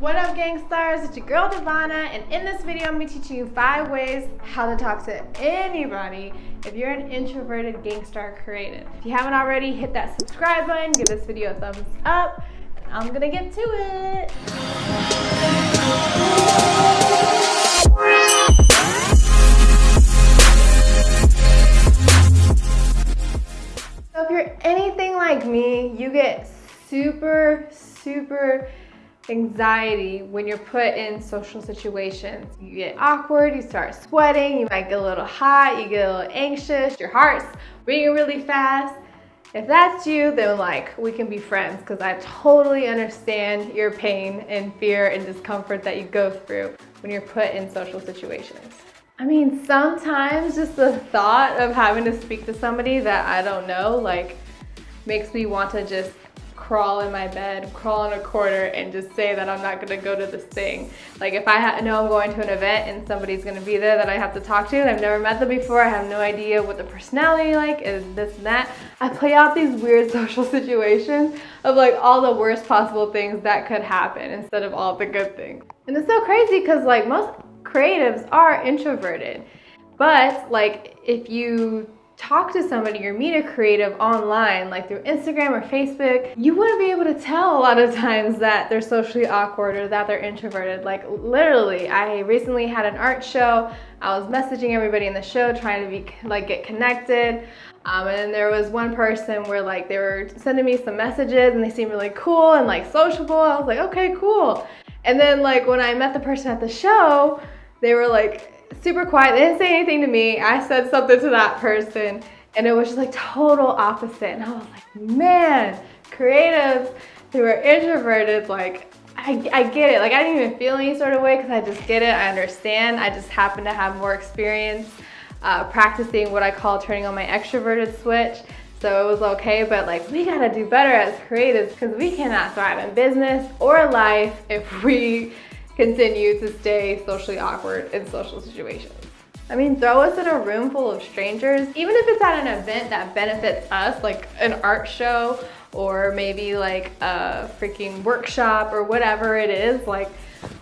What up, gangstars? It's your girl Devona, and in this video I'm going to be teaching you 5 ways how to talk to anybody if you're an introverted gangSTAR creative. If you haven't already, hit that subscribe button, give this video a thumbs up, and I'm gonna get to it. So if you're anything like me, you get super anxiety when you're put in social situations. You get awkward, you start sweating, you might get a little hot, you get a little anxious, your heart's beating really fast. If that's you, then we can be friends, because I totally understand your pain and fear and discomfort that you go through when you're put in social situations. I mean, sometimes just the thought of having to speak to somebody that I don't know, makes me want to just crawl in my bed, crawl in a corner, and just say that I'm not gonna go to this thing. Like if I know I'm going to an event and somebody's gonna be there that I have to talk to, and I've never met them before, I have no idea what the personality is, this and that, I play out these weird social situations of all the worst possible things that could happen instead of all the good things. And it's so crazy because most creatives are introverted, but if you talk to somebody or meet a creative online, through Instagram or Facebook, you wouldn't be able to tell a lot of times that they're socially awkward or that they're introverted. Literally, I recently had an art show. I was messaging everybody in the show trying to be get connected. And then there was one person where they were sending me some messages and they seemed really cool and sociable. I was like, okay, cool. And then when I met the person at the show, they were super quiet. They didn't say anything to me. I said something to that person and it was just total opposite. And I was like, man, creatives who are introverted, I get it. I didn't even feel any sort of way because I just get it. I understand. I just happen to have more experience practicing what I call turning on my extroverted switch. So it was okay, but we gotta do better as creatives because we cannot thrive in business or life if we continue to stay socially awkward in social situations. I mean, throw us in a room full of strangers, even if it's at an event that benefits us, like an art show or maybe a freaking workshop or whatever it is,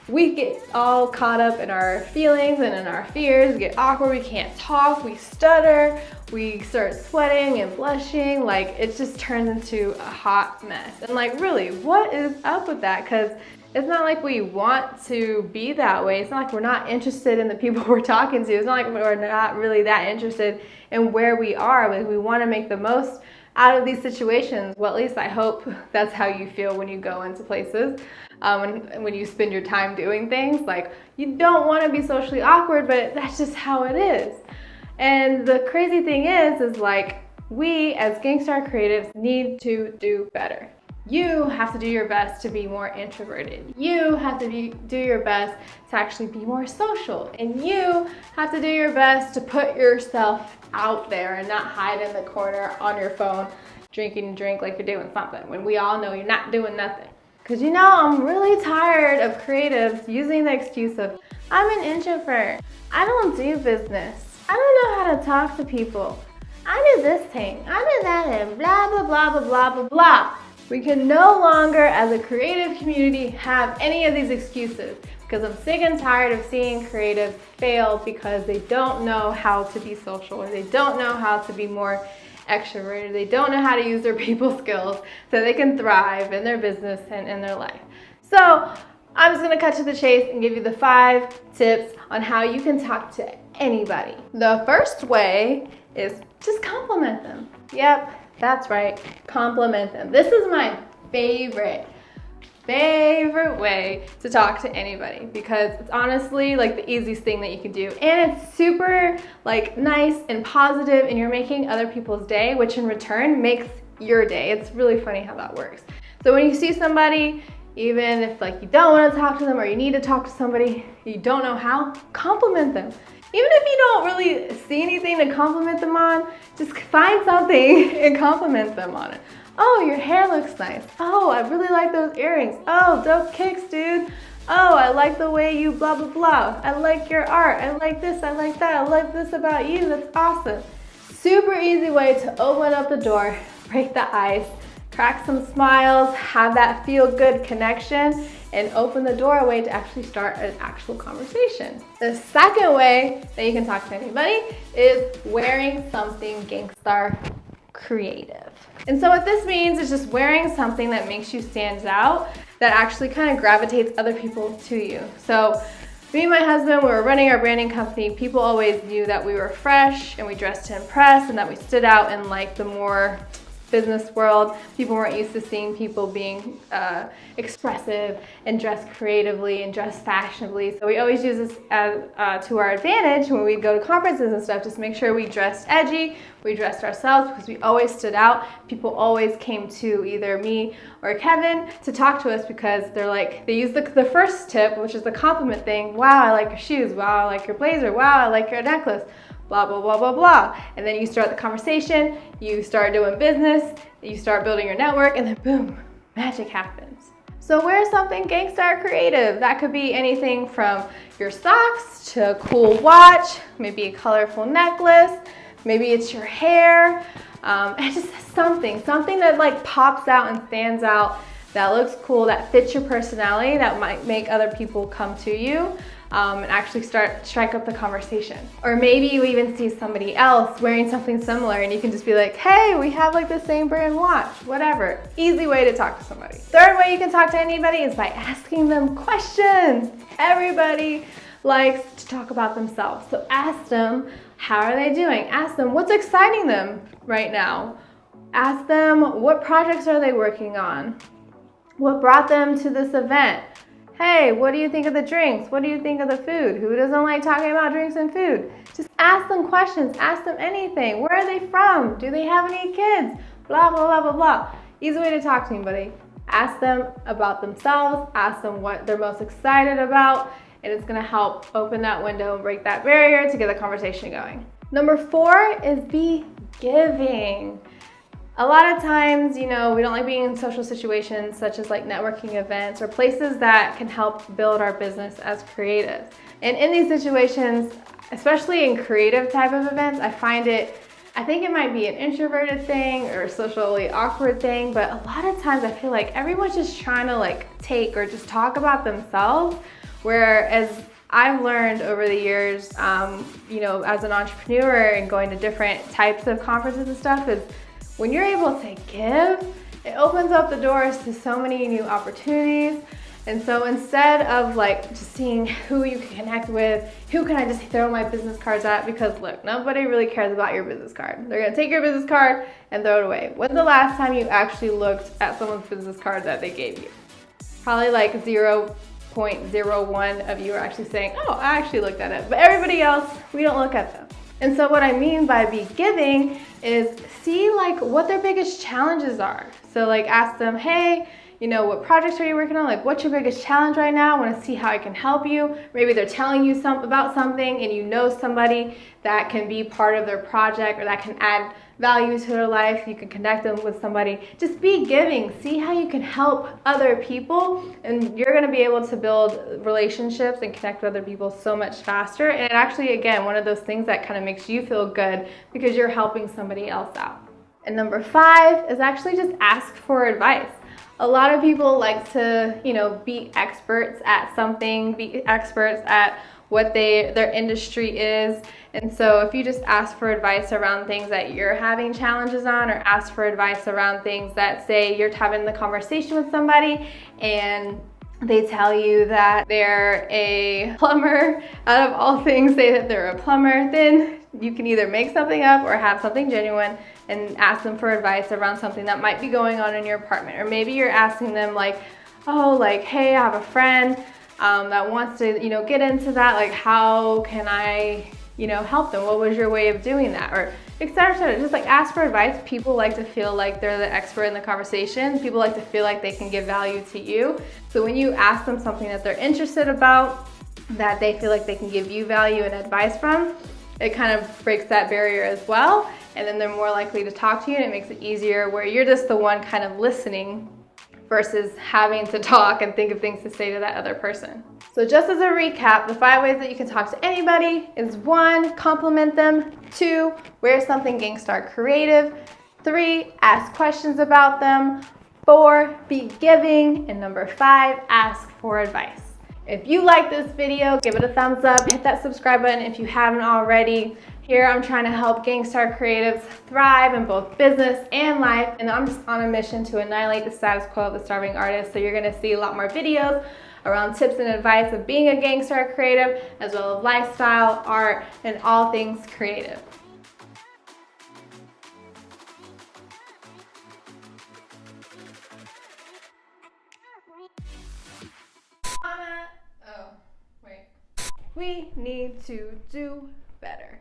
we get all caught up in our feelings and in our fears, we get awkward, we can't talk, we stutter, we start sweating and blushing, it just turns into a hot mess. And really, what is up with that? Because it's not like we want to be that way. It's not like we're not interested in the people we're talking to. It's not like we're not really that interested in where we are. We want to make the most out of these situations. Well, at least I hope that's how you feel when you go into places. When you spend your time doing things, you don't want to be socially awkward, but that's just how it is. And the crazy thing is we as gangSTAR creatives need to do better. You have to do your best to be more introverted. You have to do your best to actually be more social. And you have to do your best to put yourself out there and not hide in the corner on your phone drinking a drink like you're doing something when we all know you're not doing nothing. Because I'm really tired of creatives using the excuse of, I'm an introvert, I don't do business, I don't know how to talk to people, I do this thing, I do that, and blah, blah, blah, blah, blah, blah, blah. We can no longer, as a creative community, have any of these excuses because I'm sick and tired of seeing creatives fail because they don't know how to be social or they don't know how to be more extroverted. They don't know how to use their people skills so they can thrive in their business and in their life. So I'm just gonna cut to the chase and give you the 5 tips on how you can talk to anybody. The first way is just compliment them. Yep. That's right, compliment them. This is my favorite way to talk to anybody because it's honestly the easiest thing that you can do. And it's super nice and positive and you're making other people's day, which in return makes your day. It's really funny how that works. So when you see somebody, even if you don't want to talk to them or you need to talk to somebody, you don't know how, compliment them. Even if you don't really see anything to compliment them on, just find something and compliment them on it. Oh, your hair looks nice. Oh, I really like those earrings. Oh, dope kicks, dude. Oh, I like the way you blah, blah, blah. I like your art. I like this, I like that. I like this about you. That's awesome. Super easy way to open up the door, break the ice, crack some smiles, have that feel-good connection, and open the doorway to actually start an actual conversation. The second way that you can talk to anybody is wearing something gangSTAR creative. And so what this means is just wearing something that makes you stand out, that actually kind of gravitates other people to you. So me and my husband, we were running our branding company. People always knew that we were fresh and we dressed to impress and that we stood out in like the more business world. People weren't used to seeing people being expressive and dressed creatively and dressed fashionably. So we always use this as, to our advantage when we go to conferences and stuff, just make sure we dressed edgy, we dressed ourselves, because we always stood out. People always came to either me or Kevin to talk to us because they're like, they use the first tip, which is the compliment thing. Wow, I like your shoes. Wow, I like your blazer. Wow, I like your necklace. Blah, blah, blah, blah, blah. And then you start the conversation, you start doing business, you start building your network, and then boom, magic happens. So wear something gangSTAR creative. That could be anything from your socks to a cool watch, maybe a colorful necklace, maybe it's your hair, and just something that like pops out and stands out, that looks cool, that fits your personality, that might make other people come to you. And actually strike up the conversation. Or maybe you even see somebody else wearing something similar and you can just be like, hey, we have like the same brand watch, whatever. Easy way to talk to somebody. Third way you can talk to anybody is by asking them questions. Everybody likes to talk about themselves. So ask them, how are they doing? Ask them, what's exciting them right now? Ask them, what projects are they working on? What brought them to this event? Hey, what do you think of the drinks? What do you think of the food? Who doesn't like talking about drinks and food? Just ask them questions, ask them anything. Where are they from? Do they have any kids? Blah, blah, blah, blah, blah. Easy way to talk to anybody. Ask them about themselves, ask them what they're most excited about, and it's gonna help open that window and break that barrier to get the conversation going. Number 4 is be giving. A lot of times, you know, we don't like being in social situations such as like networking events or places that can help build our business as creatives. And in these situations, especially in creative type of events, I think it might be an introverted thing or a socially awkward thing, but a lot of times I feel like everyone's just trying to like take or just talk about themselves, whereas I've learned over the years, you know, as an entrepreneur and going to different types of conferences and stuff, is when you're able to give, it opens up the doors to so many new opportunities. And so instead of like just seeing who you can connect with, who can I just throw my business cards at? Because look, nobody really cares about your business card. They're gonna take your business card and throw it away. When's the last time you actually looked at someone's business card that they gave you? Probably like 0.01 of you are actually saying, oh, I actually looked at it. But everybody else, we don't look at them. And so what I mean by be giving is see like what their biggest challenges are. So like ask them, hey, you know, what projects are you working on? Like, what's your biggest challenge right now? I want to see how I can help you. Maybe they're telling you about something and you know somebody that can be part of their project or that can add value to their life. You can connect them with somebody. Just be giving. See how you can help other people, and you're going to be able to build relationships and connect with other people so much faster. And actually, again, one of those things that kind of makes you feel good because you're helping somebody else out. And number 5 is actually just ask for advice. A lot of people like to, you know, be experts at something, be experts at what their industry is. And so if you just ask for advice around things that you're having challenges on, or ask for advice around things that, say you're having the conversation with somebody and they tell you that they're a plumber, out of all things say that they're a plumber, then you can either make something up or have something genuine and ask them for advice around something that might be going on in your apartment. Or maybe you're asking them like, oh, like, hey, I have a friend that wants to, you know, get into that. Like, how can I, you know, help them? What was your way of doing that? Or et cetera, et cetera. Just like ask for advice. People like to feel like they're the expert in the conversation. People like to feel like they can give value to you. So when you ask them something that they're interested about, that they feel like they can give you value and advice from, it kind of breaks that barrier as well. And then they're more likely to talk to you, and it makes it easier where you're just the one kind of listening versus having to talk and think of things to say to that other person. So just as a recap, the 5 ways that you can talk to anybody is 1, compliment them. 2, wear something gangSTAR creative. 3, ask questions about them. 4, be giving. And number 5, ask for advice. If you like this video, give it a thumbs up, hit that subscribe button if you haven't already. Here I'm trying to help gangSTAR creatives thrive in both business and life, and I'm just on a mission to annihilate the status quo of the starving artist. So you're gonna see a lot more videos around tips and advice of being a gangSTAR creative, as well as lifestyle, art, and all things creative. Oh, wait. We need to do better.